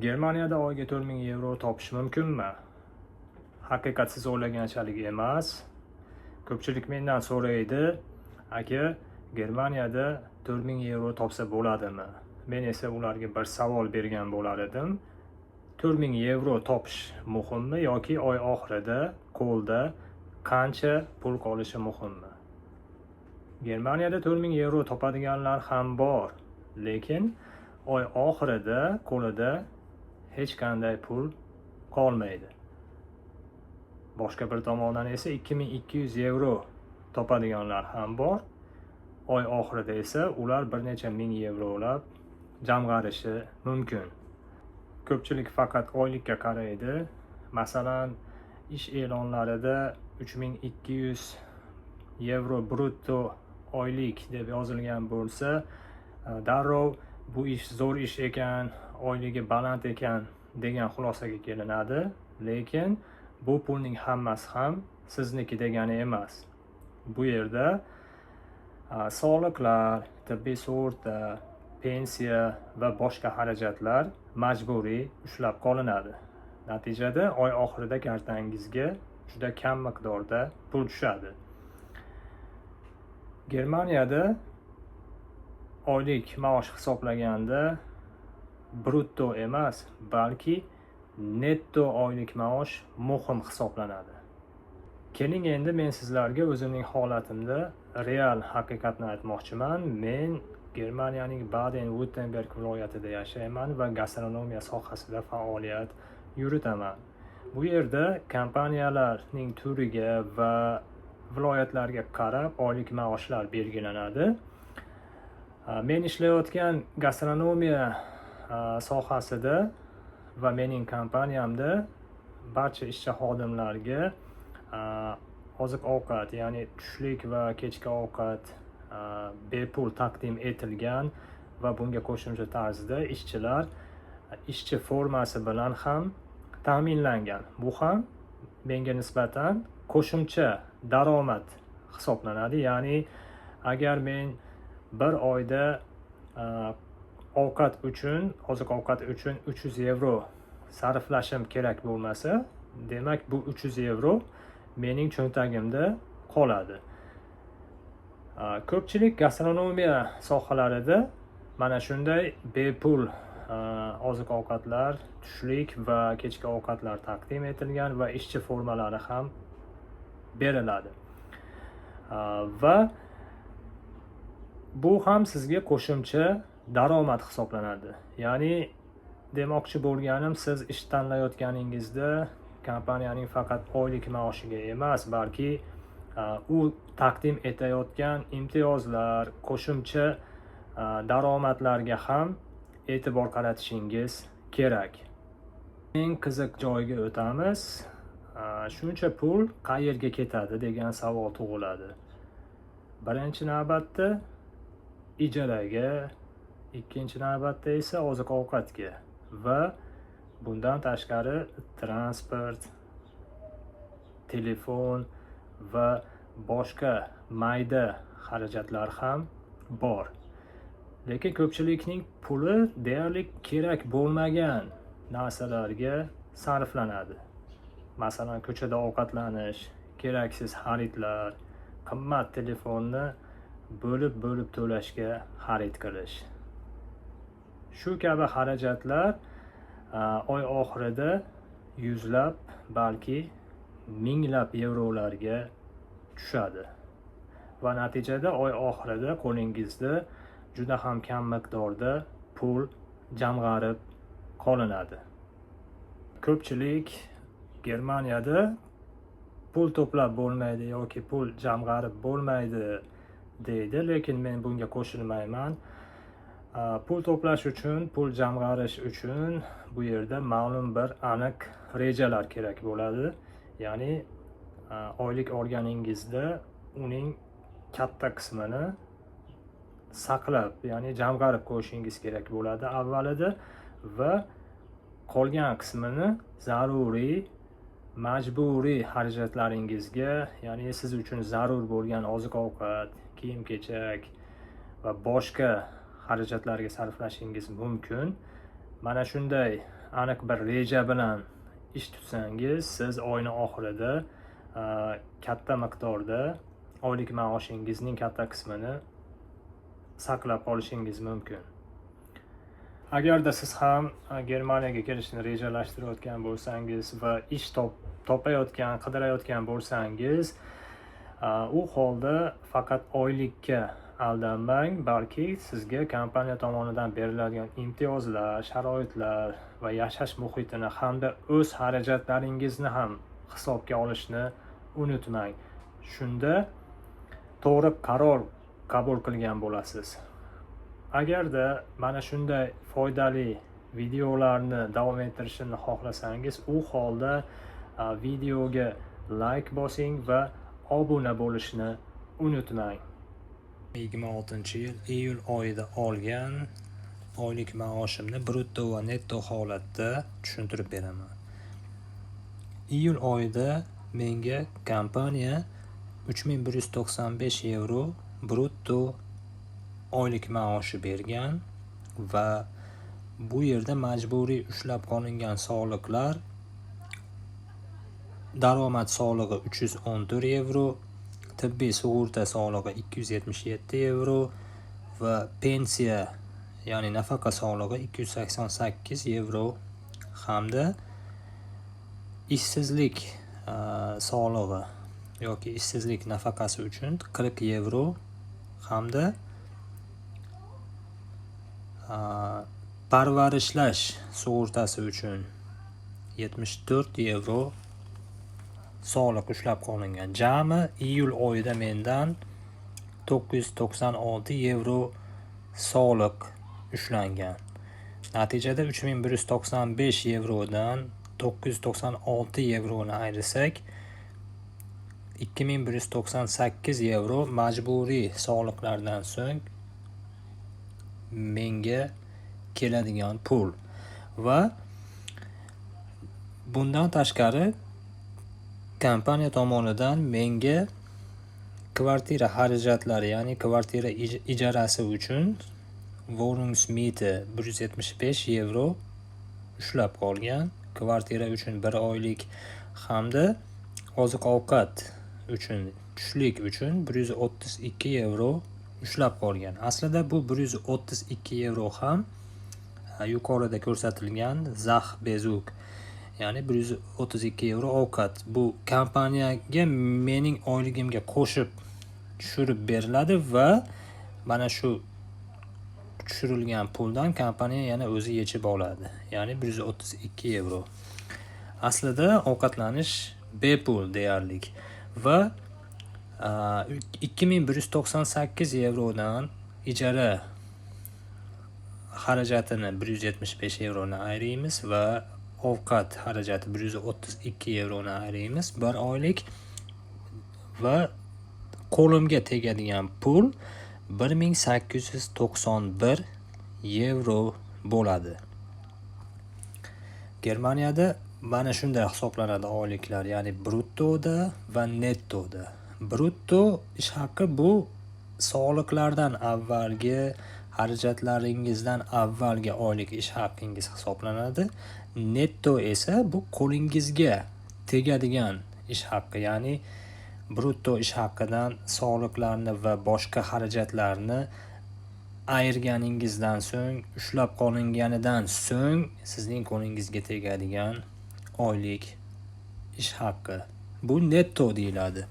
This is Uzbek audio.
Germaniyada oyiga 4000 yevro topish mumkinmi? Haqiqat siz o'ylaganchalik emas. Ko'pchilik mendan so'raydi, aka, Germaniyada 4000 yevro topsa bo'ladimi? Men esa ularga bir savol bergan bo'lar edim. 4000 yevro topish muhimmi yoki oy oxirida qo'lda qancha pul qolishi muhimmi? Germaniyada 4000 yevro topadiganlar ham bor, lekin oy oxirida qo'lida hech qanday pul qolmaydi. Boshqa bir tomondan esa 2200 yevro topadiganlar ham bor. Oy oxirida esa ular bir necha ming yevrolab jamg'arishi mumkin. Ko'pchilik faqat oylikka qaraydi. Masalan, ish e'lonlarida 3200 yevro brutto oylik deb yozilgan bo'lsa, darrov bu ish zo'r ish ekan, oyligi baland ekan degan xulosaga kelinadi, lekin bu pulning hammasi ham sizniki degani emas. Bu yerda soliqlar, tibbiy sug'urta, pensiya va boshqa xarajatlar majburiy ushlab qolinadi. Natijada oy oxirida kartangizga juda kam miqdorda pul tushadi. Germaniyada oylik maosh hisoblaganda brutto emas, balki netto oylik maosh muhim hisoblanadi. Keling endi men sizlarga o'zimning holatimda real haqiqatni aytmoqchiman. Men Germaniyaning Baden-Württemberg viloyatida yashayman va gastronomiya sohasida faoliyat yuritaman. Bu yerda kompaniyalarning turiga va viloyatlarga qarab oylik maoshlar belgilanadi. Men ishlayotgan gastronomiya sohasida va mening kompaniyamda barcha ishchi xodimlarga oziq-ovqat, ya'ni tushlik va kechki ovqat bepul taqdim etilgan va bunga qo'shimcha tarzda ishchilar ishchi formasi bilan ham ta'minlangan. Bu ham menga nisbatan qo'shimcha daromad hisoblanadi. Ya'ni agar men bir oyda oziq-ovqat uchun 300 yevro sarflashim kerak bo'lmasa, demak bu 300 yevro mening cho'ntagimda qoladi. Ko'pchilik gastronomiya sohalarida mana shunday bepul oziq-ovqatlar, tushlik va kechki ovqatlar taqdim etilgan va ishchi formalari ham beriladi. Va bu ham sizga qo'shimcha daromad hisoblanadi. Ya'ni demoqchi bo'lganim, siz ish tanlayotganingizda kompaniyaning faqat oylik maoshiga emas, balki u taqdim etayotgan imtiyozlar, qo'shimcha daromadlarga ham e'tibor qaratishingiz kerak. Eng qiziq joyiga o'tamiz. Shuncha pul qayerga ketadi degan savol tug'iladi. Birinchi navbatda ijaraga, ikkinchi navbatda esa oziq-ovqatga va bundan tashqari transport, telefon va boshqa mayda xarajatlar ham bor. Lekin ko'pchilikning puli deyarli kerak bo'lmagan narsalarga sarflanadi. Masalan, ko'chada ovqatlanish, keraksiz xaridlar, qimmat telefonni bo'lib to'lashga xarid qilish. Shu kabi xarajatlar oy oxirida yuzlab, balki minglab yevrolarga tushadi. Va natijada oy oxirida qo'lingizda juda ham kam miqdorda pul jamg'arib qolinadi. Ko'pchilik Germaniyada pul to'plab bo'lmaydi yoki pul jamg'arib bo'lmaydi deydi, lekin men bunga qo'shilmayman. Pul to'plash uchun, pul jamg'arish uchun bu yerda ma'lum bir aniq rejalar kerak bo'ladi. Ya'ni oylik olganingizda uning katta qismini saqlab, ya'ni jamg'arib qo'yishingiz kerak bo'ladi avvalida va qolgan qismini zaruriy, majburiy xarajatlaringizga, ya'ni siz uchun zarur bo'lgan oziq-ovqat, kiyim-kechak va boshqa xarajatlarga sarflashingiz mumkin. Mana shunday aniq bir reja bilan ish tutsangiz, siz oyni oxirida katta miqdorda oylik maoshingizning katta qismini saqlab qolishingiz mumkin. Agarda siz ham Germaniyaga kelishni rejalashtirayotgan bo'lsangiz va ish qidirayotgan bo'lsangiz, u holda faqat oylikka aldanmang, balki sizga kompaniya tomonidan beriladigan imtiyozlar, sharoitlar va yashash muhitini hamda o'z xarajatlaringizni ham hisobga olishni unutmang. Shunda to'g'ri qaror qabul qilgan bo'lasiz. Agarda mana shunday foydali videolarni davom ettirishni xohlasangiz, u holda videoga like bosing va obuna bo'lishni unutmang. 2026-yil iyul oyida olgan oylik maoshimni brutto va netto holatda tushuntirib beraman. Iyul oyida menga kompaniya 3195 euro brutto oylik maoshi bergan va bu yerda majburiy ushlab qolingan soliqlar: daromad solig'i 314 euro, tibbiy sug'urta solig'i 277 euro va pensiya, ya'ni nafaqa solig'i 288 euro hamda ishsizlik solig'i yoki ishsizlik nafaqasi uchun 40 euro hamda parvarishlash sug'urtasi uchun 74 euro soliq ushlab qolingan. Jami iyul oyida mendan 996 euro soliq ushlangan. Natijada 3195 eurodan 996 euroni ayirsak 2198 euro majburiy soliqlardan so'ng menga keladigan pul. Va bundan tashqari kompaniya tomonidan menga kvartira xarajatlari, ya'ni kvartira ijarasi uchun Wohnungsmiete 175 euro ushlab qolgan. Kvartira uchun 1 oylik hamda oziq-ovqat uchun, tushlik uchun 132 euro ushlab qolgan. Aslida bu 132 euro ham yuqorida ko'rsatilgan zax bezuk, ya'ni 132 euro ovqat. Bu kompaniyaga mening oyligimga qo'shib tushirib beriladi va mana shu tushirilgan puldan kompaniya yana o'zi yechib oladi, ya'ni 132 euro. Aslida ovqatlanish bepul deyarlik va 2198 eurodan ijara xarajatini 175 euroni ayiramiz va ovqat xarajati 132 euroni ayiramiz 1 oylik va qo'limga tegadigan pul 1891 euro bo'ladi. Germaniyada mana shunday hisoblanadi oyliklar, ya'ni bruttoda va nettoda. Brutto ish haqi bu soliqlardan avvalgi, xarajatlaringizdan avvalgi oylik ish haqingiz hisoblanadi. Netto esa bu qo'lingizga tegadigan ish haqi, ya'ni brutto ish haqidan soliqlarni va boshqa xarajatlarni ayirganingizdan so'ng, ushlab qolinganidan so'ng sizning qo'lingizga tegadigan oylik ish haqi. Bu netto deyiladi.